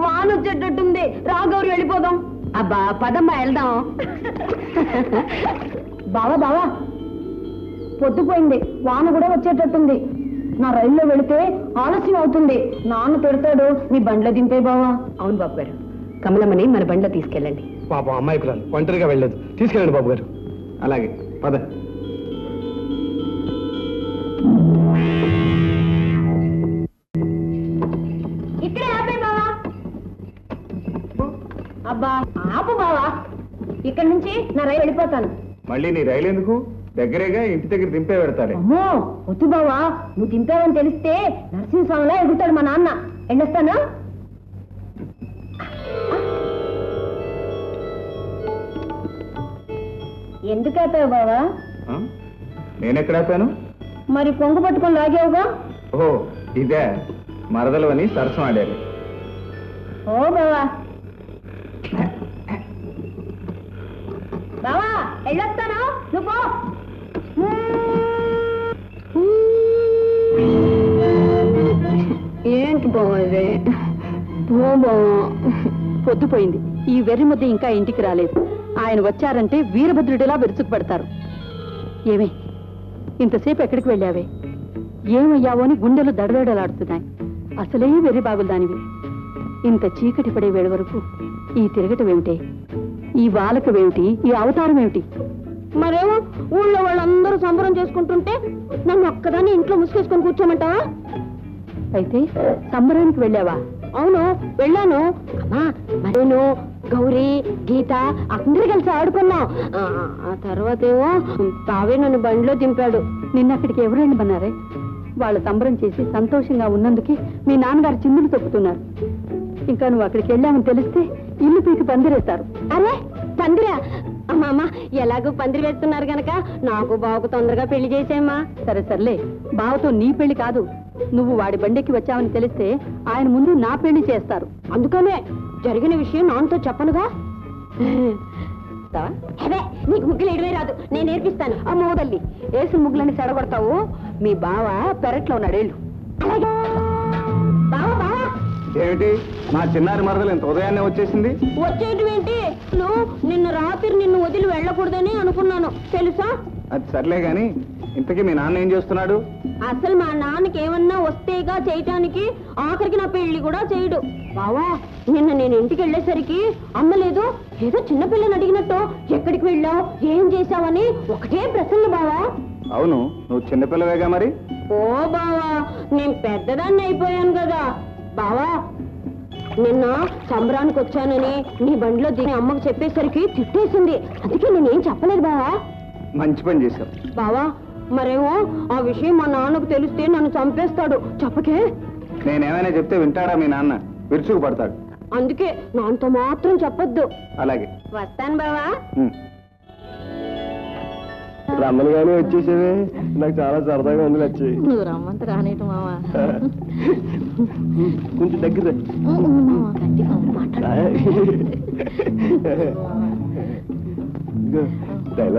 వాన వచ్చేటట్టుంది, రా గౌరీ వెళ్ళిపోదాం. అబ్బా పదమ్మా వెళ్దాం. బావా పొద్దుపోయింది, వాన కూడా వచ్చేటట్టుంది. నా రైల్లో వెళితే ఆలస్యం అవుతుంది, నాన్న తిడతాడు. నీ బండ్లో దింపే బావా. అవును బాబు గారు, కమలమ్మని మన బండ్లో తీసుకెళ్ళండి. పాపం అమ్మాయి కులాలు ఒంటరిగా వెళ్ళలేదు, తీసుకెళ్ళండి బాబు గారు. అలాగే పద. ఇక్కడే ఆపే బావా. అబ్బా ఆపు బావా, ఇక్కడి నుంచి నా రైలు వెళ్ళిపోతాను. మళ్ళీ నీ రైలు ఎందుకు? దగ్గరేగా, ఇంటి దగ్గర దింపే పెడతాడు. అమ్మో వద్దు బావా, నువ్వు దింపావని తెలిస్తే నరసింహస్వామిలా ఎగుతాడు మా నాన్న. ఎండొస్తాను. ఎందుకు ఆపావు బావా? నేనెక్కడాపాను? మరి కొంగు పట్టుకొని లాగావుగా. ఓ ఇదే, మరదలు అని సరసం ఆడారు. ఓ బావా బావా వెళ్ళొస్తాను, నువ్వు ఏంటి బావే? పొద్దుపోయింది, ఈ వెర్రి ముద్ద ఇంకా ఇంటికి రాలేదు. ఆయన వచ్చారంటే వీరభద్రుడిలా విరుచుకు పడతారు. ఏమే ఇంతసేపు ఎక్కడికి వెళ్ళావే? ఏమయ్యావో అని గుండెలు దడదడలాడుతున్నాయి. అసలే వెర్రి బాగులు దానివి. ఇంత చీకటి పడే వేడి వరకు ఈ తిరగటమేమిటి, ఈ వాలకమేమిటి, ఈ అవతారం ఏమిటి? మరేమో ఊళ్ళో వాళ్ళందరూ సంబరం చేసుకుంటుంటే నన్ను ఒక్కదాన్ని ఇంట్లో ముసుకేసుకొని కూర్చోమంటావా? అయితే సంబరానికి వెళ్ళావా? అవును వెళ్ళాను. అమ్మా మరేను గౌరీ గీత అందరూ కలిసి ఆడుకున్నాం. ఆ తర్వాత ఏమో తావే నన్ను బండిలో దింపాడు. నిన్న అక్కడికి ఎవరు వెళ్ళమన్నారే? వాళ్ళు సంబరం చేసి సంతోషంగా ఉన్నందుకు మీ నాన్నగారు చిందులు తొక్కుతున్నారు. ఇంకా నువ్వు అక్కడికి వెళ్ళామని తెలిస్తే ఇల్లు పీకి పందిరేస్తారు. అరే పందిరా? అమ్మ ఎలాగో పందిరి వేస్తున్నారు గనక నాకు బావకు తొందరగా పెళ్లి చేసేమ్మా. సరే సర్లే, బావతో నీ పెళ్లి కాదు, నువ్వు వాడి బండికి వచ్చావని తెలిస్తే ఆయన ముందు నా పెళ్లి చేస్తారు. అందుకనే జరిగిన విషయం నాన్నతో చెప్పనుగా. నీకు ముగ్గులు ఎడవే రాదు, నేను నేర్పిస్తాను. అమ్మో తల్లి, వేసిన ముగ్గులని సెడగొడతావు. మీ బావ పెరట్లో ఉన్నాడేళ్ళు. అలాగే బావ బావ. ఏమిటి మా చిన్నారి మరదలు ఇంత ఉదయాన్నే వచ్చేసింది? వచ్చేయటం ఏంటి? నిన్న రాత్రి నిన్ను వదిలి వెళ్ళకూడదని అనుకున్నాను తెలుసా? అది సర్లే గాని, ఇంతకీ మీ నాన్న ఏం చేస్తున్నాడు? అసలు మా నాన్నకి ఏమన్నా వస్తేగా చేయటానికి, ఆఖరికి నా పెళ్లి కూడా చేయడు. బావా నిన్న నేను ఇంటికి వెళ్ళేసరికి అమ్మలేదు, ఏదో చిన్నపిల్లని అడిగినట్టు ఎక్కడికి వెళ్ళావు, ఏం చేశావని ఒకటే ప్రశ్నలు బావా. అవును, నువ్వు చిన్నపిల్లవేగా మరి. ఓ బావా, నేను పెద్దదాన్ని అయిపోయాను కదా. బావా నిన్న సంబరానికి వచ్చానని నీ బండిలో దిగి అమ్మకు చెప్పేసరికి తిట్టేసింది. అందుకే నేనేం చెప్పలేదు బావా. మంచి పని చేశావు బావా. మరేమో ఆ విషయం మా నాన్నకు తెలిస్తే నన్ను చంపేస్తాడు. చెప్పకే. నేనేమైనా చెప్తే వింటాడా మీ నాన్న? విరుచుకు పడతాడు. అందుకే నాన్నతో మాత్రం చెప్పొద్దు. అలాగే వస్తాను బావా. రమ్మని కానీ వచ్చేసేవే, నాకు చాలా సరదాగా ఉంది. వచ్చి నువ్వు రమ్మంత రానేటు మావా. కొంచెం దగ్గర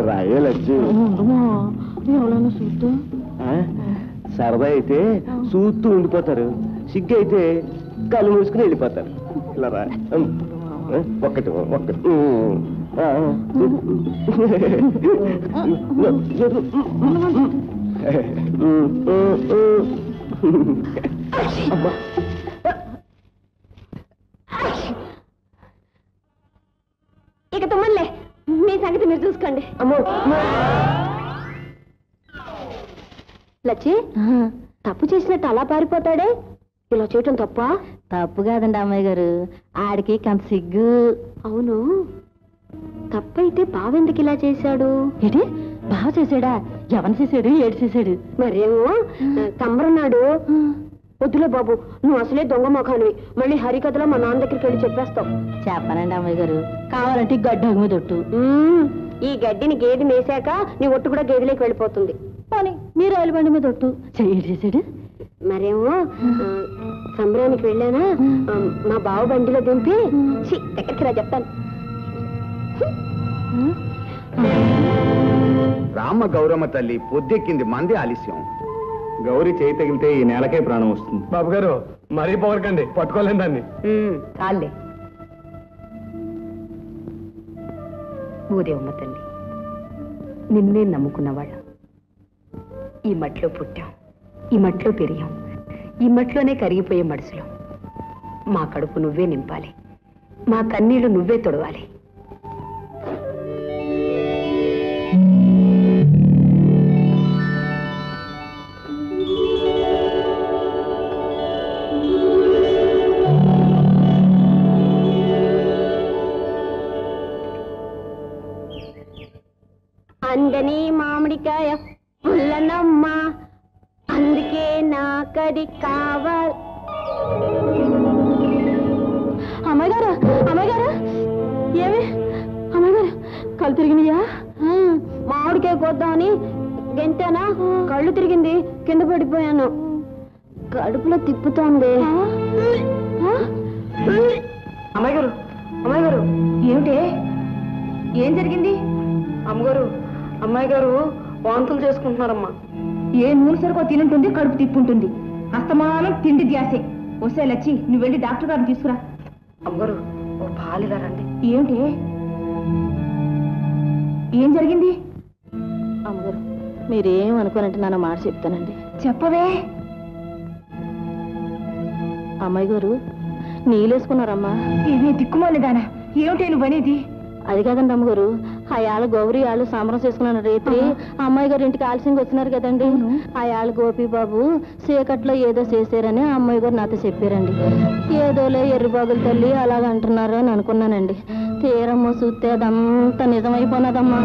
రాయాలి వచ్చి. ఎవరైనా చూస్తే సరదా అయితే చూస్తూ ఉండిపోతారు, సిగ్గు అయితే కళ్ళు మూసుకుని వెళ్ళిపోతారు. ఇలా రా, ఒక్కటి ఒక్కటి. ఇక తుమ్మలే, మీ సంగతి మీరు చూసుకోండి. అమ్మో లచ్చి, తప్పు చేసినట్టు అలా పారిపోతాడే, ఇలా చేయటం తప్ప? తప్పు కాదండి అమ్మాయి గారు, ఆడికి కంత సిగ్గు. అవును, తప్పైతే బావెందుకు ఇలా చేశాడు? ఏంటి బావ చేశాడా? ఎవరు చేశాడు? ఏడు చేశాడు? మరేమో సంబరన్నాడు. వద్దులే బాబు, నువ్వు అసలే దొంగ మొఖానివి. మళ్ళీ హరికథలో మా నాన్న దగ్గరికి వెళ్ళి చెప్పేస్తావు. చెప్పనండి అమ్మాయి గారు, కావాలంటే గడ్డి మీద ఒట్టు. ఈ గడ్డిని గేదె మేసాక నీ ఒట్టు కూడా గేదెలోకి వెళ్ళిపోతుంది. పోనీ మీరు రైలు బండి మీద ఒట్టు. ఏడు చేశాడు? మరేమో సంబరానికి వెళ్ళానా, మా బావ బండిలో దింపి దగ్గరికి రా చెప్తాను. రామ గౌరమ్మ తల్లి పొద్దెక్కింది, మంది ఆలస్యం. గౌరీ చేయి తగిలితే ఈ నేలకే ప్రాణం వస్తుంది. బాబు గారు మరీ పోవరకండి, పట్టుకోలేను దాన్ని. చాలే ఊదేవమ్మ తల్లి, నిన్నే నమ్ముకున్నవాళ్ళం. ఈ మట్లో పుట్టాం, ఈ మట్లో పెరిగాం, ఈ మట్లోనే కరిగిపోయే మడుసులో. మా కడుపు నువ్వే నింపాలి, మా కన్నీళ్లు నువ్వే తొడవాలి. అందని మామిడికాయ పుల్లనమ్మ, అందుకే నాకది కావాలి. అమ్మాయి గారు, అమ్మాయి గారు, ఏమి అమ్మాయి గారు కళ్ళు తిరిగినాయా? మామిడికాయ కోద్దామని గెంటానా, కళ్ళు తిరిగింది, కింద పడిపోయాను. కడుపులో తిప్పుతోంది. అమ్మాయి గారు, అమ్మాయి గారు, ఏమిటి? ఏం జరిగింది? అమ్మగారు, అమ్మాయి గారు వాంతులు చేసుకుంటున్నారమ్మా. ఏ నూనె సరుకో తినుంటుంది, కడుపు తిప్పుంటుంది. అస్తమానం తిండి ధ్యాసే. వస్తే లచ్చి, నువ్వు వెళ్ళి డాక్టర్ గారిని తీసుకురా. అమ్మగారు, ఓ పాలిదారండి. ఏమిటి? ఏం జరిగింది? అమ్మగారు మీరేం అనుకోనంటే నాన్న మాట చెప్తానండి. చెప్పవే. అమ్మాయి గారు నీళ్ళేసుకున్నారమ్మా. ఏమే దిక్కుమాలిదానా, ఏమిటి నువ్వు అనేది? అది కాదండి అమ్మగారు, ఆ యాళ్ళ గౌరీ వాళ్ళు సంబరం చేసుకున్నాను రేత్రి అమ్మాయి గారు ఇంటికి ఆలస్యంగా వచ్చినారు కదండి. ఆ యాళ్ళ గోపి బాబు చీకట్లో ఏదో చేశారని ఆ అమ్మాయి గారు నాతో చెప్పారండి. ఏదోలే ఎర్రిబాగులు తల్లి అలాగ అంటున్నారు అని అనుకున్నానండి. తీరమ్మ చూస్తే అదంతా నిజమైపోయినదమ్మా.